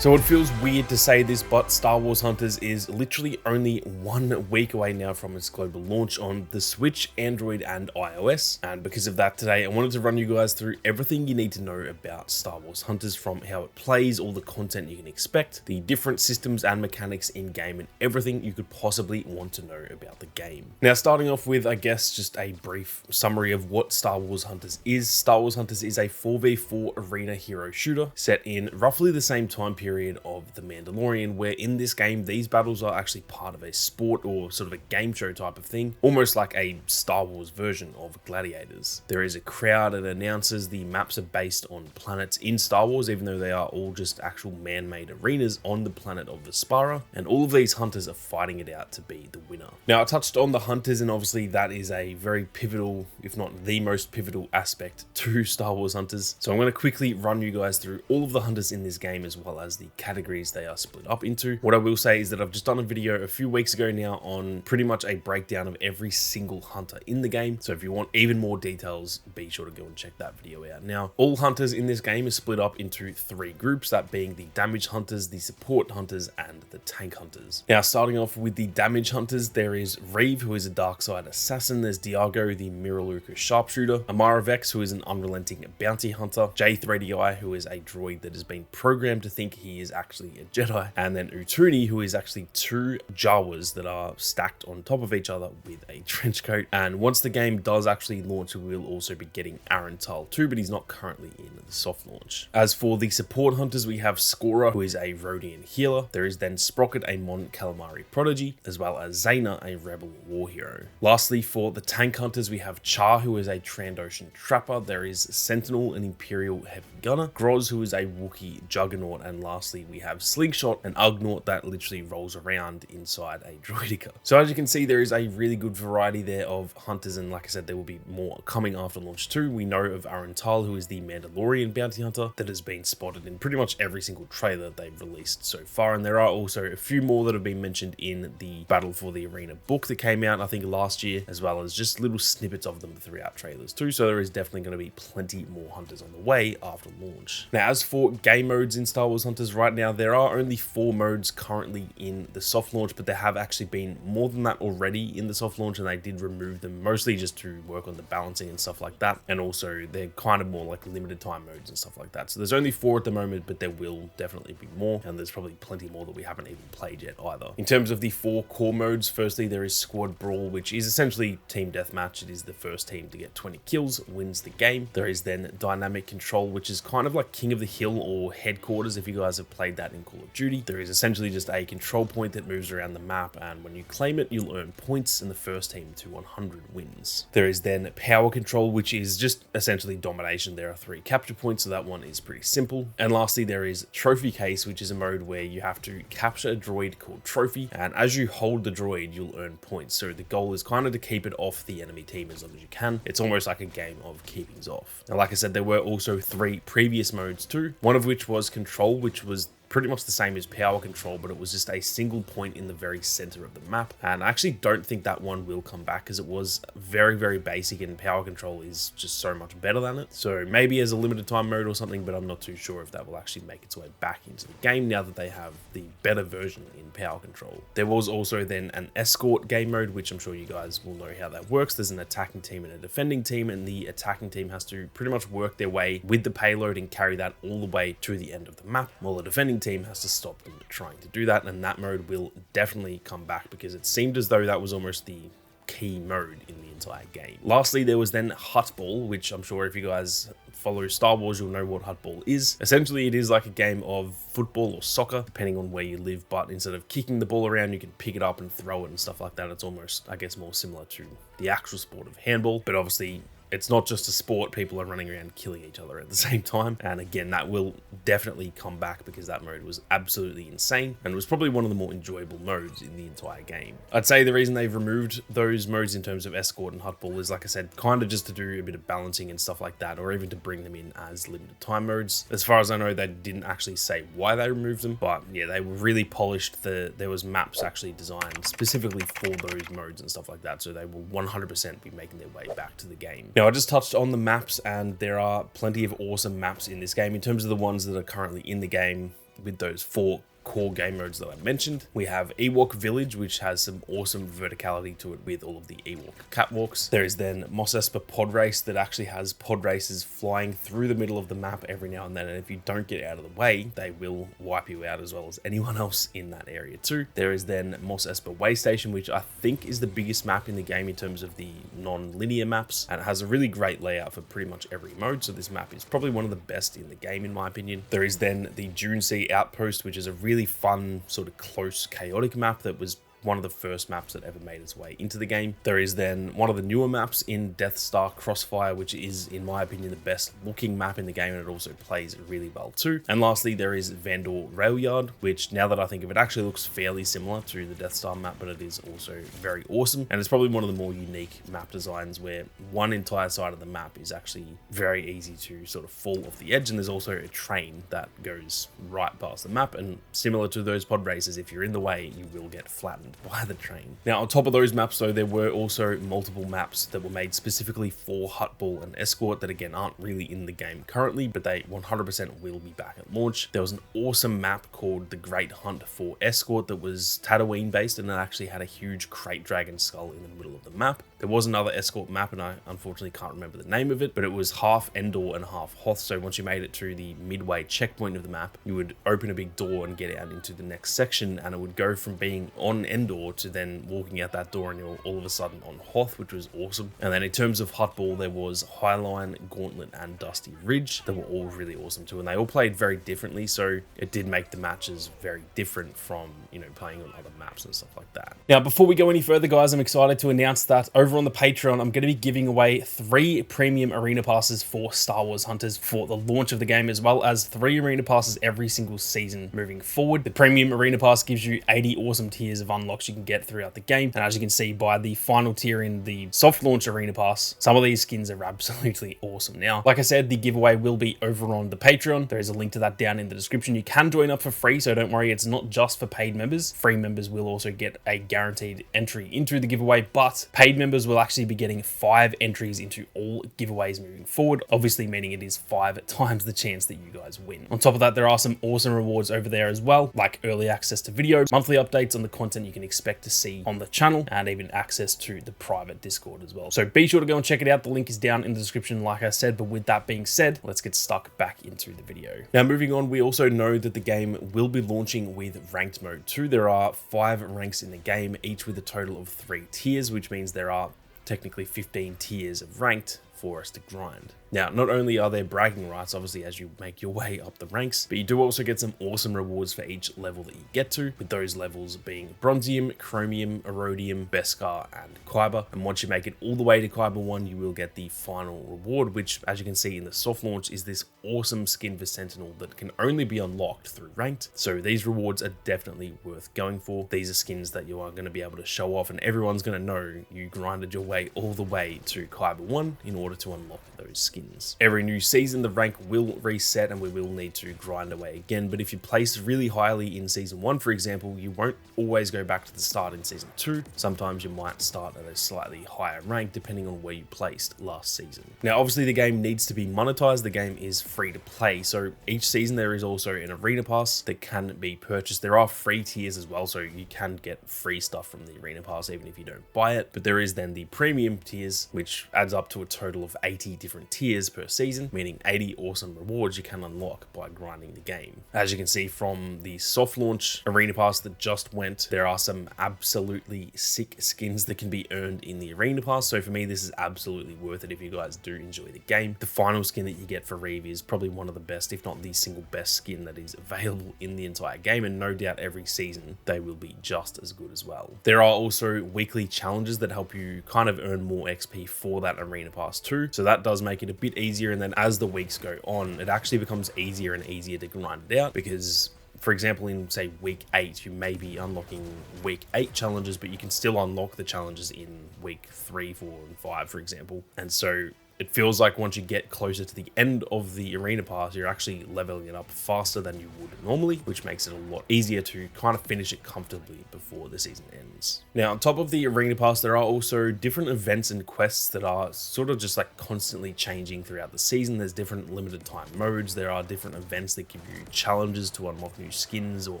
So it feels weird to say this, but Star Wars Hunters is literally only 1 week away now from its global launch on the Switch, Android, and iOS. And because of that, today I wanted to run you guys through everything you need to know about Star Wars Hunters, from how it plays, all the content you can expect, the different systems and mechanics in game, and everything you could possibly want to know about the game. Now, starting off with, I guess, just a brief summary of what Star Wars Hunters is. Star Wars Hunters is a 4v4 arena hero shooter set in roughly the same time period of The Mandalorian, where in this game these battles are actually part of a sport or sort of a game show type of thing, almost like a Star Wars version of Gladiators. There is a crowd and announcers. The maps are based on planets in Star Wars, even though they are all just actual man-made arenas on the planet of Vespara, and all of these hunters are fighting it out to be the winner. Now, I touched on the hunters, and obviously that is a very pivotal, if not the most pivotal aspect to Star Wars Hunters. So I'm going to quickly run you guys through all of the hunters in this game, as well as the categories they are split up into. What I will say is that I've just done a video a few weeks ago now on pretty much a breakdown of every single hunter in the game. So if you want even more details, be sure to go and check that video out. Now, all hunters in this game is split up into 3 groups, that being the damage hunters, the support hunters, and the tank hunters. Now, starting off with the damage hunters, there is Reeve, who is a dark side assassin. There's Diago, the Miraluka sharpshooter, Amara Vex, who is an unrelenting bounty hunter, J3DI, who is a droid that has been programmed to think he is actually a Jedi, and then Utuni, who is actually 2 Jawas that are stacked on top of each other with a trench coat. And once the game does actually launch, we will also be getting Arantal too, but he's not currently in the soft launch. As for the support hunters, we have Skora, who is a Rodian healer. There is then Sprocket, a Mon Calamari prodigy, as well as Zaina, a rebel war hero. Lastly, for the tank hunters, we have Char, who is a Trandoshan trapper. There is Sentinel, an Imperial heavy gunner, Groz, who is a Wookiee juggernaut, and lastly we have Slingshot, an Ugnaught that literally rolls around inside a droideka. So as you can see, there is a really good variety there of hunters, and like I said, there will be more coming after launch too. We know of Arantal, who is the Mandalorian bounty hunter that has been spotted in pretty much every single trailer they've released so far, and there are also a few more that have been mentioned in the Battle for the Arena book that came out I think last year, as well as just little snippets of them throughout trailers too. So there is definitely going to be plenty more hunters on the way after launch. Now, as for game modes in Star Wars Hunters, right now there are only 4 modes currently in the soft launch, but there have actually been more than that already in the soft launch, and they did remove them mostly just to work on the balancing and stuff like that, and also they're kind of more like limited time modes and stuff like that. So there's only 4 at the moment, but there will definitely be more, and there's probably plenty more that we haven't even played yet either. In terms of the 4 core modes, firstly there is Squad Brawl, which is essentially team deathmatch. It is the first team to get 20 kills wins the game. There is then Dynamic Control, which is kind of like King of the Hill or Headquarters if you guys have played that in Call of Duty. There is essentially just a control point that moves around the map, and when you claim it, you'll earn points, and the first team to 100 wins. There is then Power Control, which is just essentially domination. There are 3 capture points, so that one is pretty simple. And lastly, there is Trophy Case, which is a mode where you have to capture a droid called Trophy, and as you hold the droid, you'll earn points. So the goal is kind of to keep it off the enemy team as long as you can. It's almost like a game of keepings off. Now, like I said, there were also 3 previous modes too, one of which was Control, which was pretty much the same as Power Control, but it was just a single point in the very center of the map. And I actually don't think that one will come back, because it was very, very basic, and Power Control is just so much better than it. So maybe as a limited time mode or something, but I'm not too sure if that will actually make its way back into the game now that they have the better version in Power Control. There was also then an Escort game mode, which I'm sure you guys will know how that works. There's an attacking team and a defending team, and the attacking team has to pretty much work their way with the payload and carry that all the way to the end of the map, while the defending team has to stop them trying to do that. And that mode will definitely come back, because it seemed as though that was almost the key mode in the entire game. Lastly, there was then Huttball, which I'm sure if you guys follow Star Wars, you'll know what Huttball is. Essentially, it is like a game of football or soccer, depending on where you live, but instead of kicking the ball around, you can pick it up and throw it and stuff like that. It's almost, I guess, more similar to the actual sport of handball, but obviously it's not just a sport. People are running around killing each other at the same time. And again, that will definitely come back, because that mode was absolutely insane and was probably one of the more enjoyable modes in the entire game. I'd say the reason they've removed those modes in terms of Escort and Huttball is, like I said, kind of just to do a bit of balancing and stuff like that, or even to bring them in as limited time modes. As far as I know, they didn't actually say why they removed them, but yeah, they were really polished. There was maps actually designed specifically for those modes and stuff like that, so they will 100% be making their way back to the game. Now, I just touched on the maps, and there are plenty of awesome maps in this game. In terms of the ones that are currently in the game, with those 4 core game modes that I mentioned. We have Ewok Village, which has some awesome verticality to it with all of the Ewok catwalks. There is then Mos Espa Pod Race that actually has pod races flying through the middle of the map every now and then, and if you don't get out of the way, they will wipe you out as well as anyone else in that area too. There is then Mos Espa Way Station, which I think is the biggest map in the game in terms of the non-linear maps, and it has a really great layout for pretty much every mode, so this map is probably one of the best in the game in my opinion. There is then the Dune Sea Outpost, which is a really fun, sort of close, chaotic map that was one of the first maps that ever made its way into the game. There is then one of the newer maps in Death Star Crossfire, which is, in my opinion, the best looking map in the game, and it also plays really well too. And lastly, there is Vandor Railyard, which, now that I think of it, actually looks fairly similar to the Death Star map, but it is also very awesome. And it's probably one of the more unique map designs where one entire side of the map is actually very easy to sort of fall off the edge, and there's also a train that goes right past the map, and similar to those pod races, if you're in the way, you will get flattened by the train. Now, on top of those maps though, there were also multiple maps that were made specifically for Huttball and Escort that again aren't really in the game currently, but they 100% will be back at launch. There was an awesome map called the Great Hunt for Escort that was Tatooine based, and it actually had a huge Krayt Dragon skull in the middle of the map. There was another Escort map, and I unfortunately can't remember the name of it, but it was half Endor and half Hoth. So once you made it to the midway checkpoint of the map, you would open a big door and get out into the next section, and it would go from being on Endor to then walking out that door and you're all of a sudden on Hoth, which was awesome. And then in terms of Huttball, there was Highline, Gauntlet, and Dusty Ridge that were all really awesome too, and they all played very differently, so it did make the matches very different from, you know, playing on other maps and stuff like that. Now, before we go any further, guys, I'm excited to announce that over on the Patreon, I'm going to be giving away 3 premium arena passes for Star Wars Hunters for the launch of the game, as well as 3 arena passes every single season moving forward. The premium arena pass gives you 80 awesome tiers of unlocks you can get throughout the game, and as you can see by the final tier in the soft launch arena pass, some of these skins are absolutely awesome. Now, like I said, the giveaway will be over on the Patreon. There is a link to that down in the description. You can join up for free, so don't worry, it's not just for paid members. Free members will also get a guaranteed entry into the giveaway, but paid members will actually be getting 5 entries into all giveaways moving forward, obviously meaning it is 5 times the chance that you guys win. On top of that, there are some awesome rewards over there as well, like early access to videos, monthly updates on the content you can expect to see on the channel, and even access to the private Discord as well. So be sure to go and check it out. The link is down in the description, like I said. But with that being said, let's get stuck back into the video. Now, moving on, we also know that the game will be launching with ranked mode too. There are 5 ranks in the game, each with a total of 3 tiers, which means there are technically 15 tiers of ranked for us to grind. Now, not only are there bragging rights, obviously, as you make your way up the ranks, but you do also get some awesome rewards for each level that you get to, with those levels being Bronzium, Chromium, Erodium, Beskar, and Kyber. And once you make it all the way to Kyber 1, you will get the final reward, which, as you can see in the soft launch, is this awesome skin for Sentinel that can only be unlocked through ranked. So these rewards are definitely worth going for. These are skins that you are going to be able to show off, and everyone's going to know you grinded your way all the way to Kyber 1 in order to unlock those skins. Every new season, the rank will reset and we will need to grind away again, but if you place really highly in season 1, for example, you won't always go back to the start in season 2. Sometimes you might start at a slightly higher rank depending on where you placed last season. Now, obviously the game needs to be monetized. The game is free to play, so each season there is also an arena pass that can be purchased. There are free tiers as well, so you can get free stuff from the arena pass even if you don't buy it, but there is then the premium tiers, which adds up to a total of 80 different tiers per season, meaning 80 awesome rewards you can unlock by grinding the game. As you can see from the soft launch arena pass that just went, there are some absolutely sick skins that can be earned in the arena pass, so for me this is absolutely worth it if you guys do enjoy the game. The final skin that you get for Reeve is probably one of the best, if not the single best skin that is available in the entire game, and no doubt every season they will be just as good as well. There are also weekly challenges that help you kind of earn more XP for that arena pass too, so that does make it a bit easier, and then as the weeks go on, it actually becomes easier and easier to grind it out, because for example, in say week 8, you may be unlocking week 8 challenges, but you can still unlock the challenges in week 3, 4, and 5, for example. And so it feels like once you get closer to the end of the arena pass, you're actually leveling it up faster than you would normally, which makes it a lot easier to kind of finish it comfortably before the season ends. Now, on top of the arena pass, there are also different events and quests that are sort of just like constantly changing throughout the season. There's different limited time modes. There are different events that give you challenges to unlock new skins or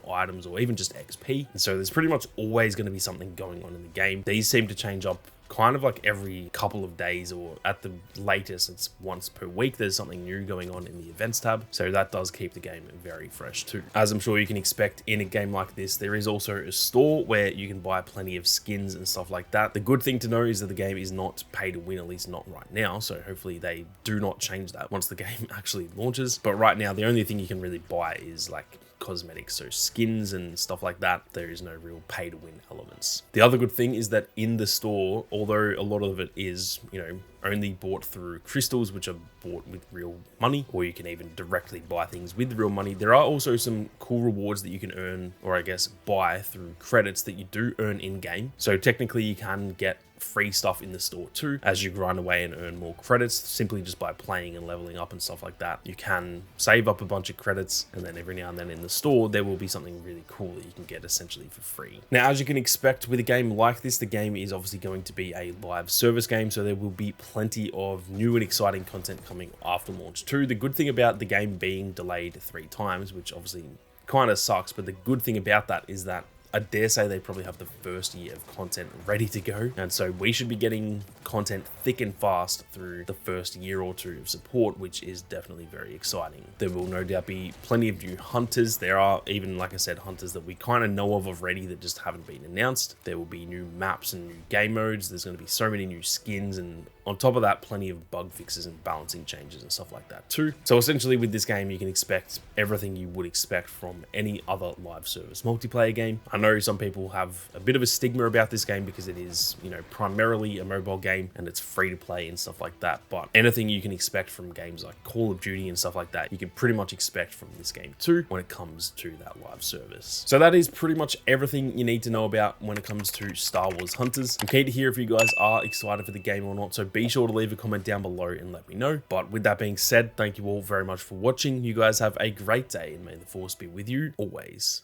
items or even just XP. And so there's pretty much always going to be something going on in the game. These seem to change up kind of like every couple of days, or at the latest it's once per week. There's something new going on in the events tab, so that does keep the game very fresh too. As I'm sure you can expect in a game like this, there is also a store where you can buy plenty of skins and stuff like that. The good thing to know is that the game is not pay to win, at least not right now, so hopefully they do not change that once the game actually launches. But right now the only thing you can really buy is like cosmetics, so skins and stuff like that. There is no real pay to win elements. The other good thing is that in the store, although a lot of it is, you know, only bought through crystals, which are bought with real money, or you can even directly buy things with real money, there are also some cool rewards that you can earn, or I guess buy through credits that you do earn in game. So technically you can get free stuff in the store too as you grind away and earn more credits simply just by playing and leveling up and stuff like that. You can save up a bunch of credits, and then every now and then in the store there will be something really cool that you can get essentially for free. Now, as you can expect with a game like this, the game is obviously going to be a live service game, so there will be plenty of new and exciting content coming after launch too. The good thing about the game being delayed 3 times, which obviously kind of sucks, but the good thing about that is that I dare say they probably have the first year of content ready to go. And so we should be getting content thick and fast through the first year or two of support, which is definitely very exciting. There will no doubt be plenty of new hunters. There are even, like I said, hunters that we kind of know of already that just haven't been announced. There will be new maps and new game modes. There's going to be so many new skins, and on top of that, plenty of bug fixes and balancing changes and stuff like that too. So essentially with this game, you can expect everything you would expect from any other live service multiplayer game. I know some people have a bit of a stigma about this game because it is, you know, primarily a mobile game and it's free to play and stuff like that. But anything you can expect from games like Call of Duty and stuff like that, you can pretty much expect from this game too when it comes to that live service. So that is pretty much everything you need to know about when it comes to Star Wars Hunters. I'm keen to hear if you guys are excited for the game or not, so be sure to leave a comment down below and let me know. But with that being said, thank you all very much for watching. You guys have a great day, and may the Force be with you always.